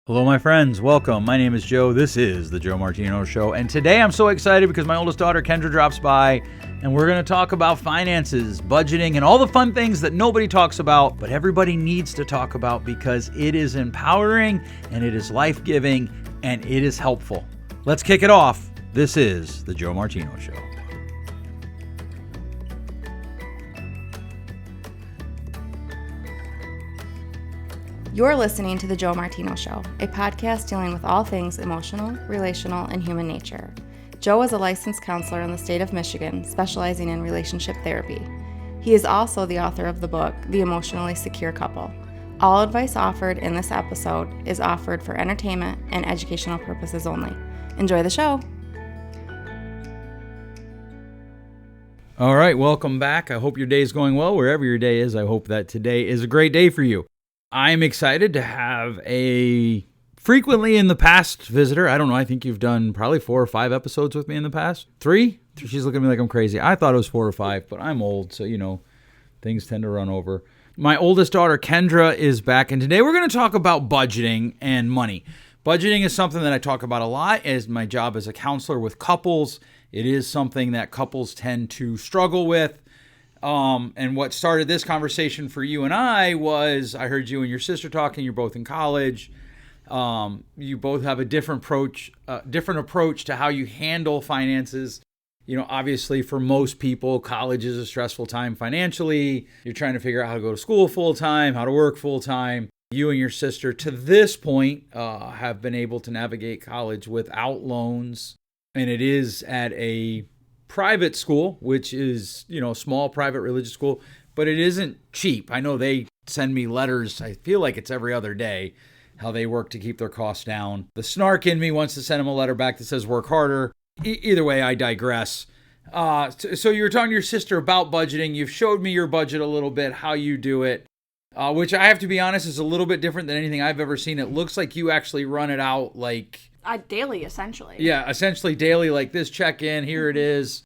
Hello, my friends. Welcome. My name is Joe. This is the Joe Martino Show. And today I'm so excited because my oldest daughter, Kendra, drops by and we're going to talk about finances, budgeting, and all the fun things that nobody talks about, but everybody needs to talk about because it is empowering and it is life-giving and it is helpful. Let's kick it off. This is the Joe Martino Show. You're listening to The Joe Martino Show, a podcast dealing with all things emotional, relational, and human nature. Joe is a licensed counselor in the state of Michigan, specializing in relationship therapy. He is also the author of the book, The Emotionally Secure Couple. All advice offered in this episode is offered for entertainment and educational purposes only. Enjoy the show. All right, welcome back. I hope your day is going well. Wherever your day is, I hope that today is a great day for you. I'm excited to have a frequently in the past visitor. I don't know. I think you've done probably 4 or 5 episodes with me in the past. 3? She's looking at me like I'm crazy. I thought it was 4 or 5, but I'm old, so, things tend to run over. My oldest daughter, Kendra, is back, and today we're going to talk about budgeting and money. Budgeting is something that I talk about a lot as my job as a counselor with couples. It is something that couples tend to struggle with. And what started this conversation for you and I was, I heard you and your sister talking. You're both in college. You both have a different approach to how you handle finances. Obviously for most people, college is a stressful time financially. You're trying to figure out how to go to school full time, how to work full time. You and your sister to this point have been able to navigate college without loans. And it is at a private school, which is, a small private religious school, but it isn't cheap. I know they send me letters. I feel like it's every other day how they work to keep their costs down. The snark in me wants to send them a letter back that says work harder. Either way, I digress. So you were talking to your sister about budgeting. You've showed me your budget a little bit, how you do it, which I have to be honest is a little bit different than anything I've ever seen. It looks like you actually run it out like daily, essentially. Yeah, essentially daily, like this check-in, here it is.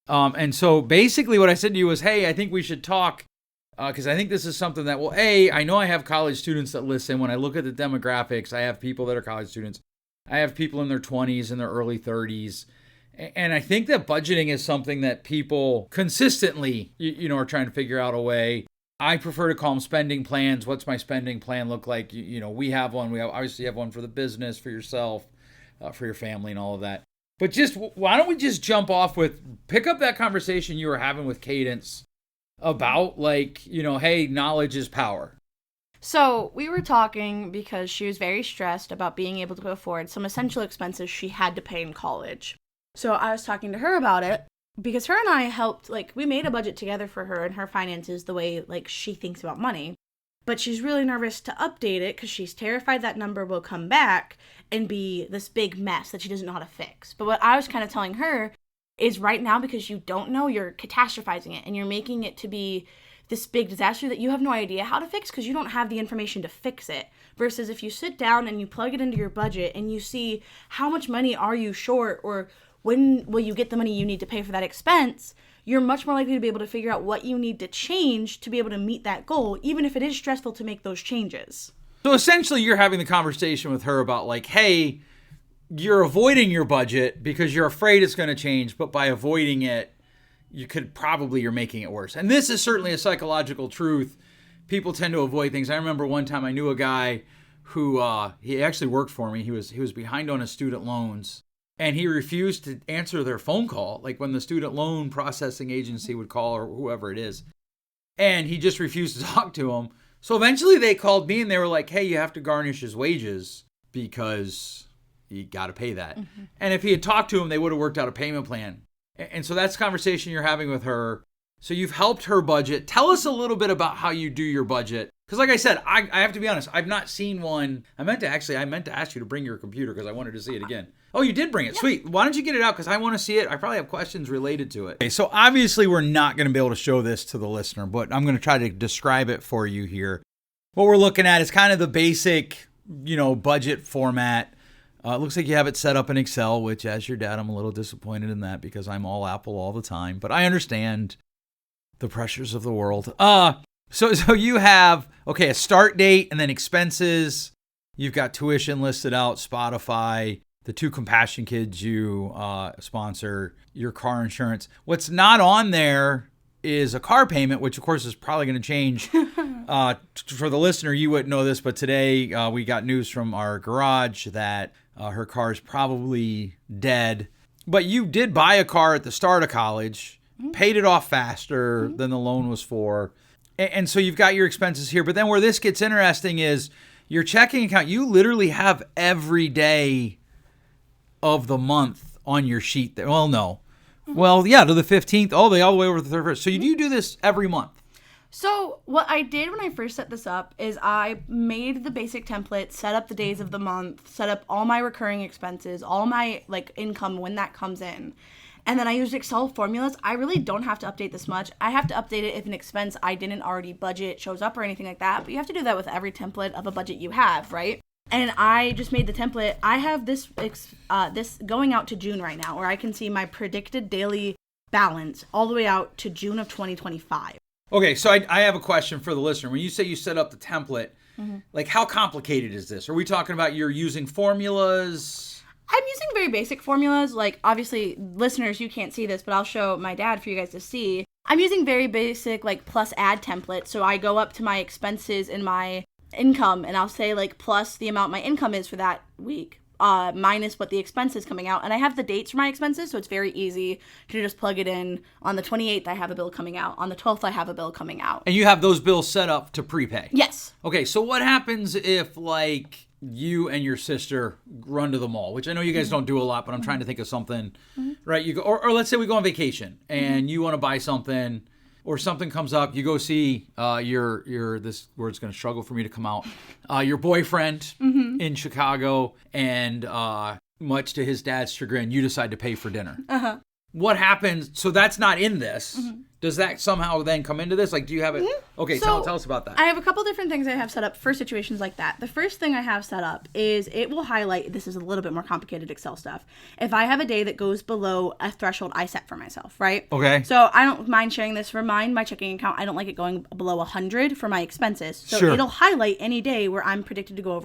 And so basically what I said to you was, hey, I think we should talk because I think this is something that, I know I have college students that listen. When I look at the demographics, I have people that are college students. I have people in their 20s and their early 30s. And I think that budgeting is something that people consistently, are trying to figure out a way. I prefer to call them spending plans. What's my spending plan look like? We have one. We obviously have one for the business, for yourself, for your family and all of that. But why don't we just jump off pick up that conversation you were having with Cadence about hey, knowledge is power. So we were talking because she was very stressed about being able to afford some essential expenses she had to pay in college. So I was talking to her about it because her and I helped, we made a budget together for her and her finances the way, she thinks about money. But she's really nervous to update it because she's terrified that number will come back and be this big mess that she doesn't know how to fix. But what I was kind of telling her is right now, because you don't know, you're catastrophizing it and you're making it to be this big disaster that you have no idea how to fix because you don't have the information to fix it. Versus if you sit down and you plug it into your budget and you see how much money are you short or when will you get the money you need to pay for that expense, you're much more likely to be able to figure out what you need to change to be able to meet that goal, even if it is stressful to make those changes. So essentially you're having the conversation with her about hey, you're avoiding your budget because you're afraid it's going to change, but by avoiding it, you're making it worse. And this is certainly a psychological truth. People tend to avoid things. I remember one time I knew a guy who, he actually worked for me. He was behind on his student loans. And he refused to answer their phone call, when the student loan processing agency would call or whoever it is. And he just refused to talk to them. So eventually they called me and they were like, hey, you have to garnish his wages because you got to pay that. Mm-hmm. And if he had talked to him, they would have worked out a payment plan. And so that's the conversation you're having with her. So you've helped her budget. Tell us a little bit about how you do your budget. Because like I said, I have to be honest, I've not seen one. I meant to ask you to bring your computer because I wanted to see it again. Oh, you did bring it. Yeah. Sweet. Why don't you get it out? Because I want to see it. I probably have questions related to it. Okay, so obviously we're not going to be able to show this to the listener, but I'm going to try to describe it for you here. What we're looking at is kind of the basic, budget format. It looks like you have it set up in Excel, which as your dad, I'm a little disappointed in that because I'm all Apple all the time, but I understand the pressures of the world. So you have, a start date and then expenses. You've got tuition listed out, Spotify, the 2 compassion kids you sponsor, your car insurance. What's not on there is a car payment, which of course is probably going to change. For the listener, you wouldn't know this, but today we got news from our garage that her car is probably dead. But you did buy a car at the start of college, paid it off faster than the loan was for. And so you've got your expenses here. But then where this gets interesting is your checking account. You literally have every day of the month on your sheet there. Well, no. Well, yeah, to the 15th, all the way over to the 31st. So you do this every month. So what I did when I first set this up is I made the basic template, set up the days of the month, set up all my recurring expenses, all my income when that comes in. And then I used Excel formulas. I really don't have to update this much. I have to update it if an expense I didn't already budget shows up or anything like that. But you have to do that with every template of a budget you have, right? And I just made the template. I have this going out to June right now, where I can see my predicted daily balance all the way out to June of 2025. Okay, so I have a question for the listener. When you say you set up the template, how complicated is this? Are we talking about you're using formulas? I'm using very basic formulas. Obviously, listeners, you can't see this, but I'll show my dad for you guys to see. I'm using very basic, plus add templates. So I go up to my expenses and my income, and I'll say, plus the amount my income is for that week. Minus what the expense is coming out. And I have the dates for my expenses, so it's very easy to just plug it in. On the 28th, I have a bill coming out. On the 12th, I have a bill coming out. And you have those bills set up to prepay? Yes. Okay, so what happens if, you and your sister run to the mall, which I know you guys don't do a lot, but I'm trying to think of something, right? You go, or let's say we go on vacation, and you want to buy something, or something comes up, you go see your this word's going to struggle for me to come out, your boyfriend in Chicago, and much to his dad's chagrin, you decide to pay for dinner. What happens? So that's not in this. Does that somehow then come into this? Do you have it? Okay, so tell us about that. I have a couple different things I have set up for situations like that. The first thing I have set up is it will highlight, this is a little bit more complicated Excel stuff, if I have a day that goes below a threshold I set for myself, right? Okay. So I don't mind sharing this. For my checking account, I don't like it going below 100 for my expenses. So sure. It'll highlight any day where I'm predicted to go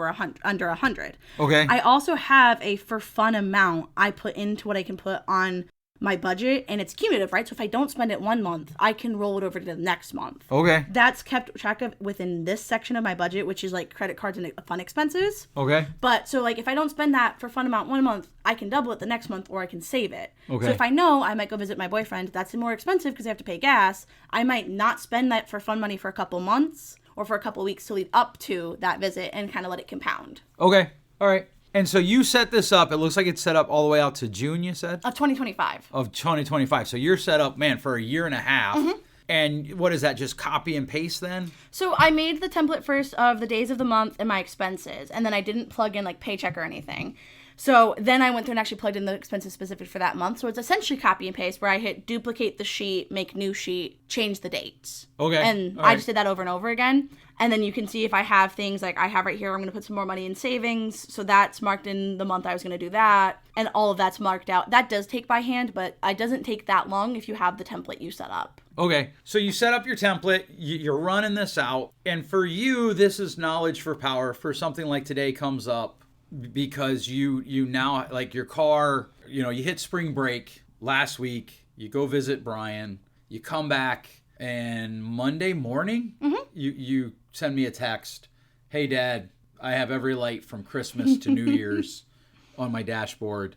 under 100. Okay. I also have a for fun amount I put into what I can put on my budget, and it's cumulative, right? So if I don't spend it one month, I can roll it over to the next month. Okay. That's kept track of within this section of my budget, which is credit cards and fun expenses. Okay. But so if I don't spend that for fun amount one month, I can double it the next month, or I can save it. Okay. So if I know I might go visit my boyfriend, that's more expensive because I have to pay gas, I might not spend that for fun money for a couple months or for a couple weeks to lead up to that visit and kind of let it compound. Okay. All right. And so you set this up. It looks like it's set up all the way out to June, you said? Of 2025. Of 2025. So you're set up, for a year and a half. And what is that, just copy and paste then? So I made the template first of the days of the month and my expenses. And then I didn't plug in paycheck or anything. So then I went through and actually plugged in the expenses specific for that month. So it's essentially copy and paste where I hit duplicate the sheet, make new sheet, change the dates. Okay. And I just did that over and over again. And then you can see if I have things I have right here, I'm going to put some more money in savings. So that's marked in the month I was going to do that. And all of that's marked out. That does take by hand, but it doesn't take that long if you have the template you set up. Okay. So you set up your template, you're running this out. And for you, this is knowledge for power. For something like today comes up, because you now, your car, you hit spring break last week, you go visit Brian, you come back, and Monday morning, you send me a text, hey Dad, I have every light from Christmas to New Year's on my dashboard.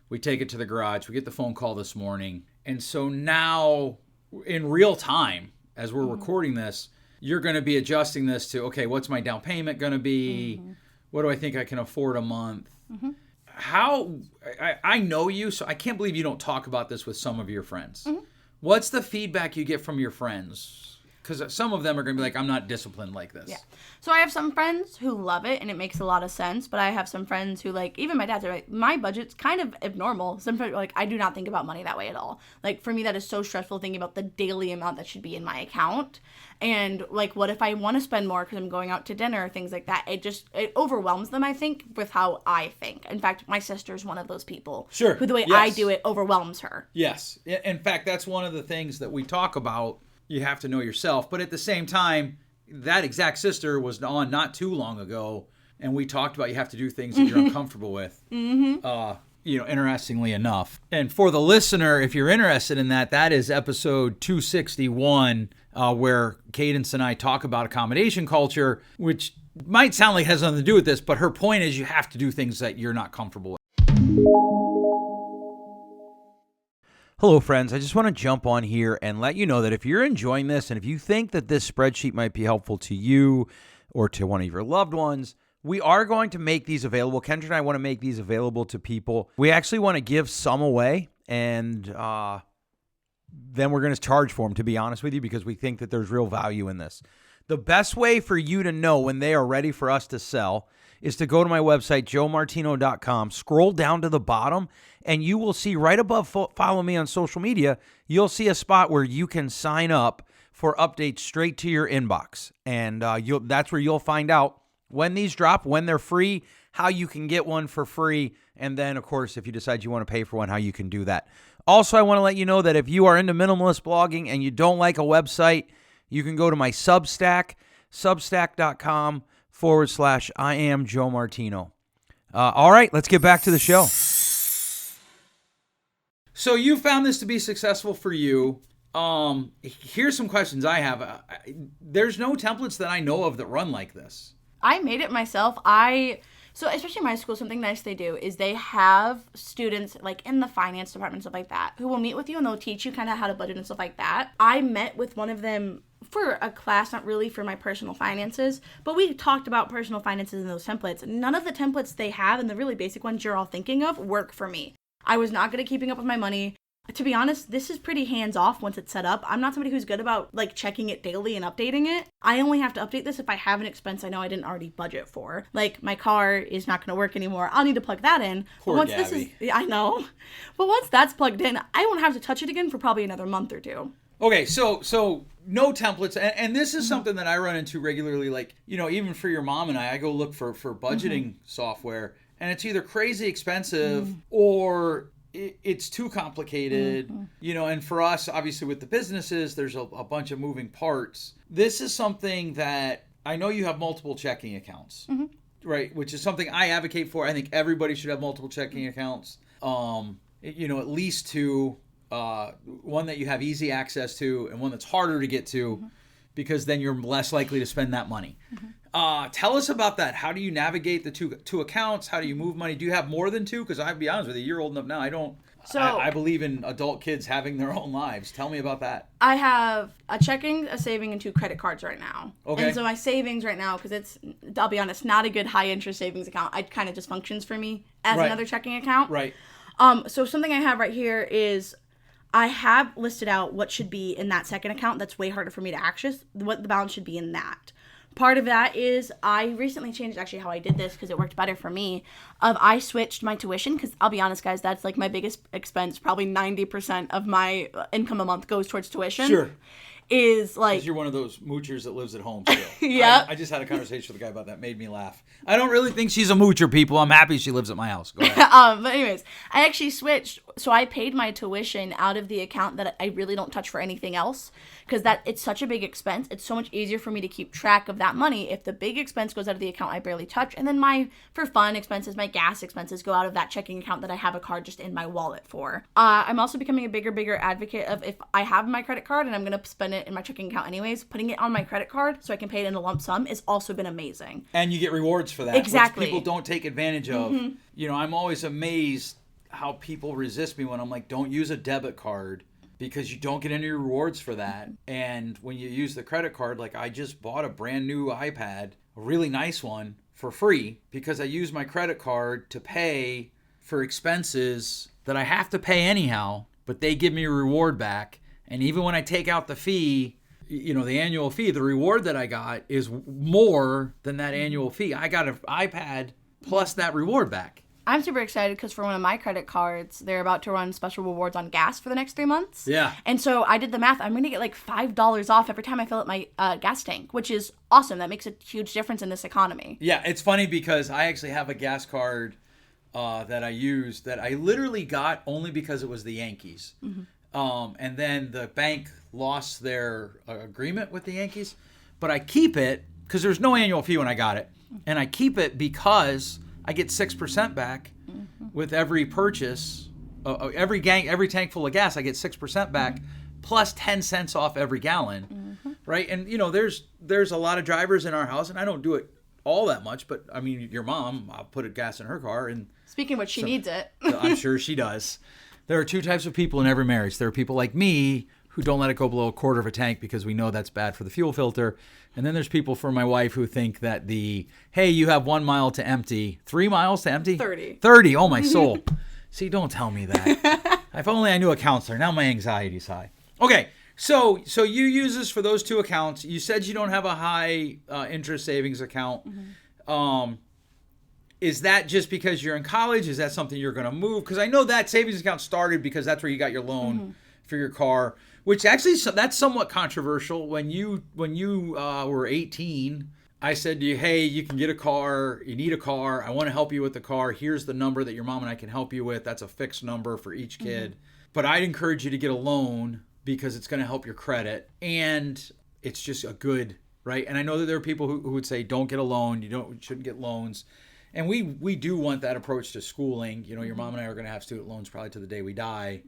We take it to the garage, we get the phone call this morning, and so now, in real time, as we're recording this, you're going to be adjusting this to, okay, what's my down payment going to be? What do I think I can afford a month? How, I know you, so I can't believe you don't talk about this with some of your friends. What's the feedback you get from your friends? Because some of them are going to be like, I'm not disciplined like this. Yeah. So I have some friends who love it and it makes a lot of sense, but I have some friends who even my dad's like, my budget's kind of abnormal. Some friends I do not think about money that way at all. For me, that is so stressful thinking about the daily amount that should be in my account. And what if I want to spend more because I'm going out to dinner, things like that. It overwhelms them, I think, with how I think. In fact, my sister's one of those people. Sure. Who the way I do it overwhelms her. Yes. In fact, that's one of the things that we talk about. You have to know yourself. But at the same time, that exact sister was on not too long ago and we talked about you have to do things that you're uncomfortable with. Interestingly enough. And for the listener, if you're interested in that, that is episode 261, where Cadence and I talk about accommodation culture, which might sound like it has nothing to do with this, but her point is you have to do things that you're not comfortable with. Hello, friends. I just want to jump on here and let you know that if you're enjoying this and if you think that this spreadsheet might be helpful to you or to one of your loved ones, we are going to make these available. Kendra and I want to make these available to people. We actually want to give some away, and then we're going to charge for them, to be honest with you, because we think that there's real value in this. The best way for you to know when they are ready for us to sell is to go to my website, joemartino.com, scroll down to the bottom, and you will see right above follow me on social media, you'll see a spot where you can sign up for updates straight to your inbox. And that's where you'll find out when these drop, when they're free, how you can get one for free, and then, of course, if you decide you want to pay for one, how you can do that. Also, I want to let you know that if you are into minimalist blogging and you don't like a website, you can go to my Substack, substack.com/I am Joe Martino. All right, let's get back to the show. So you found this to be successful for you. Here's some questions I have. There's no templates that I know of that run like this. I made it myself. So especially in my school, something nice they do is they have students like in the finance department, stuff like that, who will meet with you and they'll teach you kind of how to budget and stuff like that. I met with one of them for a class, not really for my personal finances, but we talked about personal finances in those templates. None of the templates they have and the really basic ones you're all thinking of work for me. I was not good at keeping up with my money. To be honest, this is pretty hands-off once it's set up. I'm not somebody who's good about like checking it daily and updating it. I only have to update this if I have an expense I know I didn't already budget for. Like my car is not going to work anymore. I'll need to plug that in. Poor but once Gabby. I know. But once that's plugged in, I won't have to touch it again for probably another month or two. Okay, so no templates, and this is something that I run into regularly, like, even for your mom and I go look for budgeting software, and it's either crazy expensive or it's too complicated, and for us, obviously with the businesses, there's a bunch of moving parts. This is something that I know you have multiple checking accounts, right? Which is something I advocate for. I think everybody should have multiple checking accounts, at least two, one that you have easy access to and one that's harder to get to, because then you're less likely to spend that money. Tell us about that. How do you navigate the two accounts? How do you move money? Do you have more than two? Because I'll be honest with you, you're old enough now. I believe in adult kids having their own lives. Tell me about that. I have a checking, a saving, and 2 credit cards right now. Okay. And so my savings right now, because it's, I'll be honest, not a good high interest savings account. It kind of just functions for me as another checking account. Right. So something I have right here is I have listed out what should be in that second account. That's way harder for me to access, what the balance should be in that. Part of that is I recently changed actually how I did this because it worked better for me. I switched my tuition because I'll be honest, guys, that's like my biggest expense. Probably 90% of my income a month goes towards tuition. Sure. Is like... Because you're one of those moochers that lives at home still. Yeah. I just had a conversation with a guy about that. Made me laugh. I don't really think she's a moocher, people. I'm happy she lives at my house. Go ahead. But anyways, I actually switched. So I paid my tuition out of the account that I really don't touch for anything else because it's such a big expense. It's so much easier for me to keep track of that money. If the big expense goes out of the account I barely touch, and then my for fun expenses, my gas expenses go out of that checking account that I have a card just in my wallet for. I'm also becoming a bigger advocate of if I have my credit card and I'm going to spend it in my checking account anyways, putting it on my credit card so I can pay it in a lump sum has also been amazing. And you get rewards for that. Exactly. Which people don't take advantage of. I'm always amazed how people resist me when I'm like, don't use a debit card because you don't get any rewards for that. And when you use the credit card, like I just bought a brand new iPad, a really nice one, for free because I use my credit card to pay for expenses that I have to pay anyhow, but they give me a reward back. And even when I take out the fee, the annual fee, the reward that I got is more than that annual fee. I got an iPad plus that reward back. I'm super excited because for one of my credit cards, they're about to run special rewards on gas for the next 3 months. Yeah. And so I did the math. I'm going to get like $5 off every time I fill up my gas tank, which is awesome. That makes a huge difference in this economy. Yeah, it's funny because I actually have a gas card that I use that I literally got only because it was the Yankees. And then the bank lost their agreement with the Yankees. But I keep it because there's no annual fee when I got it. and I keep it because I get 6% back with every purchase. Every tank full of gas, I get 6% back, plus 10 cents off every gallon, right? And there's a lot of drivers in our house, and I don't do it all that much, but I mean, your mom, I'll put a gas in her car, and speaking of which, she needs it. I'm sure she does. There are two types of people in every marriage. There are people like me who don't let it go below a quarter of a tank because we know that's bad for the fuel filter. And then there's people for my wife who think that hey, you have 1 mile to empty, 3 miles to empty? 30. 30, oh my soul. See, don't tell me that. If only I knew a counselor. Now my anxiety's high. Okay, so you use this for those two accounts. You said you don't have a high interest savings account. Is that just because you're in college? Is that something you're going to move? Because I know that savings account started because that's where you got your loan for your car, which actually that's somewhat controversial. When you were 18, I said to you, hey, you can get a car. You need a car. I want to help you with the car. Here's the number that your mom and I can help you with. That's a fixed number for each kid. But I'd encourage you to get a loan because it's going to help your credit. And it's just a good, right? And I know that there are people who would say, don't get a loan. You shouldn't get loans. And we do want that approach to schooling. Your mom and I are going to have student loans probably to the day we die.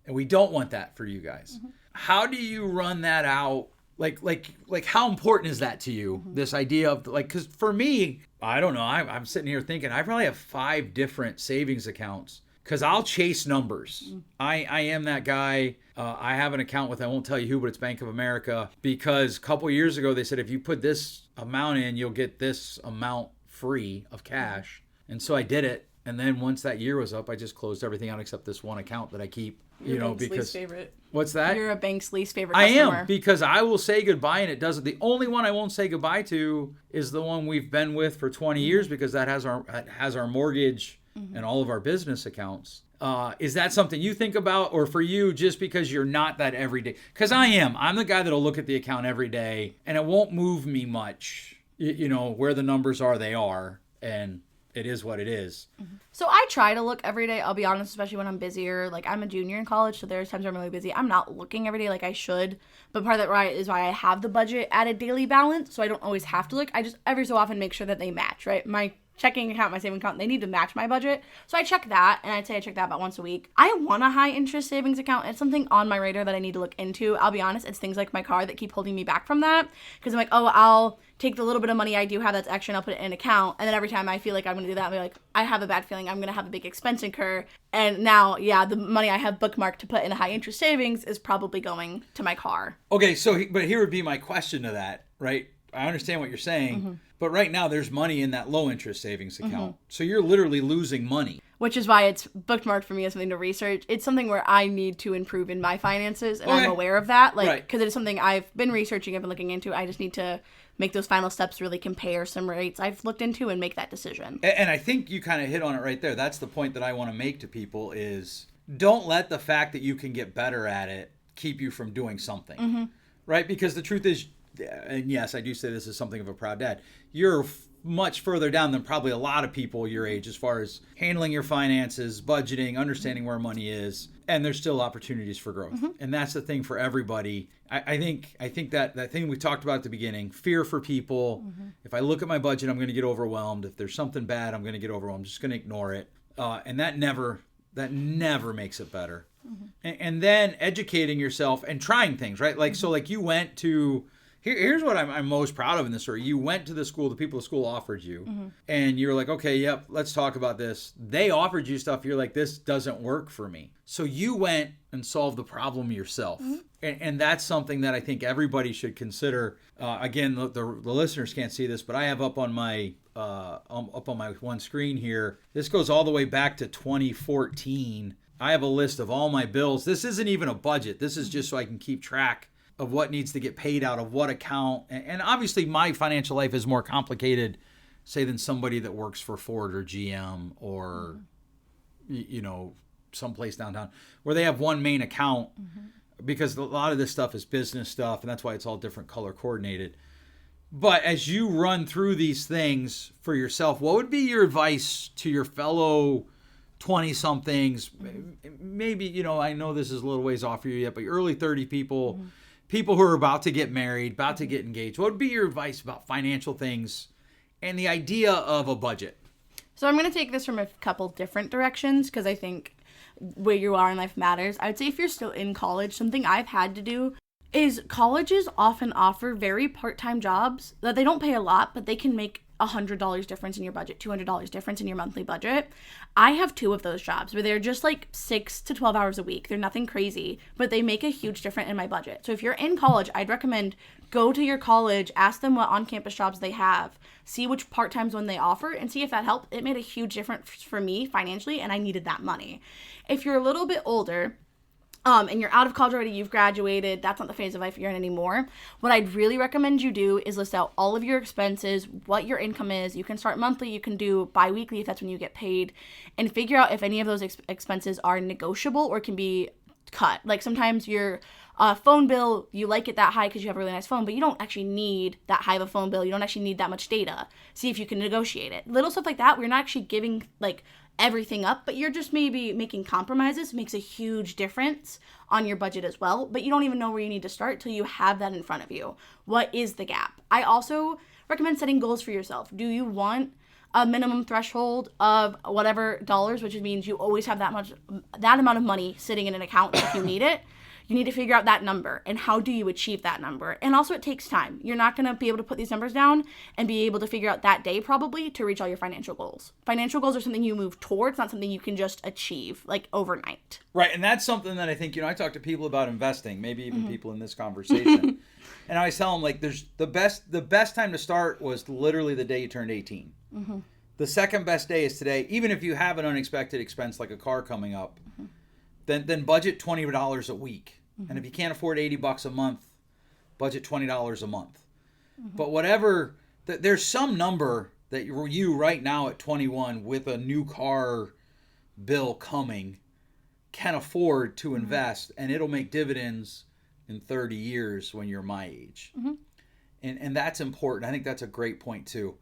And we don't want that for you guys. How do you run that out? Like how important is that to you? This idea of because for me, I don't know. I'm sitting here thinking I probably have 5 different savings accounts because I'll chase numbers. I am that guy. I have an account with, I won't tell you who, but it's Bank of America, because a couple years ago they said if you put this amount in, you'll get this amount free of cash. And so I did it. And then once that year was up, I just closed everything out except this one account that I keep. Bank's because least favorite. What's that? You're a bank's least favorite customer. I am, because I will say goodbye and it doesn't. The only one I won't say goodbye to is the one we've been with for 20 years because that has our mortgage and all of our business accounts. Is that something you think about, or for you, just because you're not that everyday? Because I am. I'm the guy that'll look at the account every day, and it won't move me much. Where the numbers are, they are, and it is what it is. So I try to look every day, I'll be honest, especially when I'm busier. Like, I'm a junior in college, so there's times where I'm really busy. I'm not looking every day like I should, but part of that is why I have the budget at a daily balance, so I don't always have to look. I just every so often make sure that they match, right? My checking account, my savings account, they need to match my budget. So I check that, and I'd say I check that about once a week. I want a high interest savings account. It's something on my radar that I need to look into. I'll be honest, it's things like my car that keep holding me back from that, because I'm like, oh, I'll take the little bit of money I do have that's extra and I'll put it in an account, and then every time I feel like I'm going to do that, I'll be like, I have a bad feeling I'm going to have a big expense incur, and now, the money I have bookmarked to put in a high interest savings is probably going to my car. Okay, but here would be my question to that, right? I understand what you're saying, but right now there's money in that low interest savings account. So you're literally losing money. Which is why it's bookmarked for me as something to research. It's something where I need to improve in my finances, and I'm aware of that. Because it is something I've been researching, I've been looking into. I just need to make those final steps, really compare some rates I've looked into and make that decision. And I think you kind of hit on it right there. That's the point that I want to make to people is don't let the fact that you can get better at it keep you from doing something, right? Because the truth is, and yes, I do say this as something of a proud dad, you're much further down than probably a lot of people your age as far as handling your finances, budgeting, understanding where money is, and there's still opportunities for growth. And that's the thing for everybody. I think that thing we talked about at the beginning, fear for people. If I look at my budget, I'm going to get overwhelmed. If there's something bad, I'm going to get overwhelmed. I'm just going to ignore it. And that never makes it better. And then educating yourself and trying things, right? So you went to... Here's what I'm most proud of in this story. You went to the school, the people the school offered you, and you're like, okay, yep, let's talk about this. They offered you stuff. You're like, this doesn't work for me. So you went and solved the problem yourself. And that's something that I think everybody should consider. Again, the listeners can't see this, but I have up on my one screen here. This goes all the way back to 2014. I have a list of all my bills. This isn't even a budget. This is just so I can keep track of what needs to get paid out of what account. And obviously my financial life is more complicated, say, than somebody that works for Ford or GM or, someplace downtown where they have one main account, because a lot of this stuff is business stuff, and that's why it's all different color coordinated. But as you run through these things for yourself, what would be your advice to your fellow 20-somethings, maybe, I know this is a little ways off for you yet, but early 30 people, people who are about to get married, about to get engaged? What would be your advice about financial things and the idea of a budget. So I'm going to take this from a couple different directions because I think where you are in life matters. I would say if you're still in college, something I've had to do is colleges often offer very part-time jobs that they don't pay a lot, but they can make $100 difference in your budget, $200 difference in your monthly budget. I have 2 of those jobs where they're just like 6 to 12 hours a week. They're nothing crazy, but they make a huge difference in my budget. So if you're in college, I'd recommend go to your college, ask them what on-campus jobs they have, see which part-times one they offer, and see if that helped. It made a huge difference for me financially, and I needed that money. If you're a little bit older, and you're out of college already, you've graduated, that's not the phase of life you're in anymore, what I'd really recommend you do is list out all of your expenses, what your income is. You can start monthly, you can do bi-weekly if that's when you get paid, and figure out if any of those expenses are negotiable or can be cut. Like sometimes your phone bill, you like it that high because you have a really nice phone, but you don't actually need that high of a phone bill. You don't actually need that much data. See if you can negotiate it. Little stuff like that, we're not actually giving like everything up, but you're just maybe making compromises. Makes a huge difference on your budget as well, but you don't even know where you need to start till you have that in front of you. What is the gap? I also recommend setting goals for yourself. Do you want a minimum threshold of whatever dollars, which means you always have that amount of money sitting in an account if you need it? You need to figure out that number and how do you achieve that number. And also it takes time. You're not going to be able to put these numbers down and be able to figure out that day probably to reach all your financial goals. Financial goals are something you move towards, not something you can just achieve like overnight. Right. And that's something that I think, I talk to people about investing, maybe even people in this conversation. And I always tell them like there's the best time to start was literally the day you turned 18. Mm-hmm. The second best day is today. Even if you have an unexpected expense like a car coming up, then budget $20 a week. And if you can't afford $80 a month, budget $20 a month. But whatever, there's some number that you right now at 21 with a new car bill coming can afford to invest, and it'll make dividends in 30 years when you're my age. And that's important. I think that's a great point too.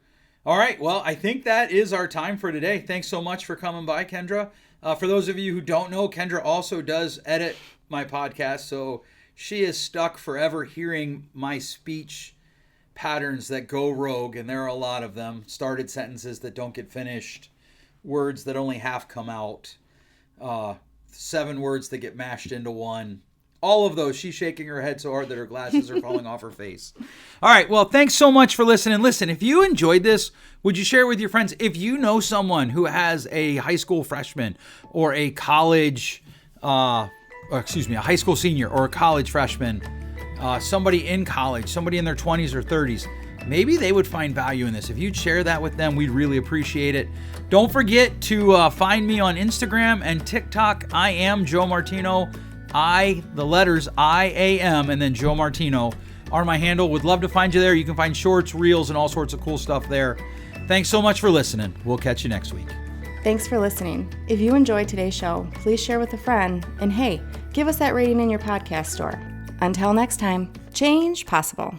All right, well, I think that is our time for today. Thanks so much for coming by, Kendra. For those of you who don't know, Kendra also does edit my podcast, so she is stuck forever hearing my speech patterns that go rogue, and there are a lot of them. Started sentences that don't get finished, words that only half come out, 7 words that get mashed into one. All of those, she's shaking her head so hard that her glasses are falling off her face. All right, well, thanks so much for listening. Listen, if you enjoyed this, would you share it with your friends? If you know someone who has a high school freshman or a college, a high school senior or a college freshman, somebody in college, somebody in their 20s or 30s, maybe they would find value in this. If you'd share that with them, we'd really appreciate it. Don't forget to find me on Instagram and TikTok. I am Joe Martino. The letters I-A-M, and then Joe Martino are my handle. Would love to find you there. You can find shorts, reels, and all sorts of cool stuff there. Thanks so much for listening. We'll catch you next week. Thanks for listening. If you enjoyed today's show, please share with a friend. And hey, give us that rating in your podcast store. Until next time, change possible.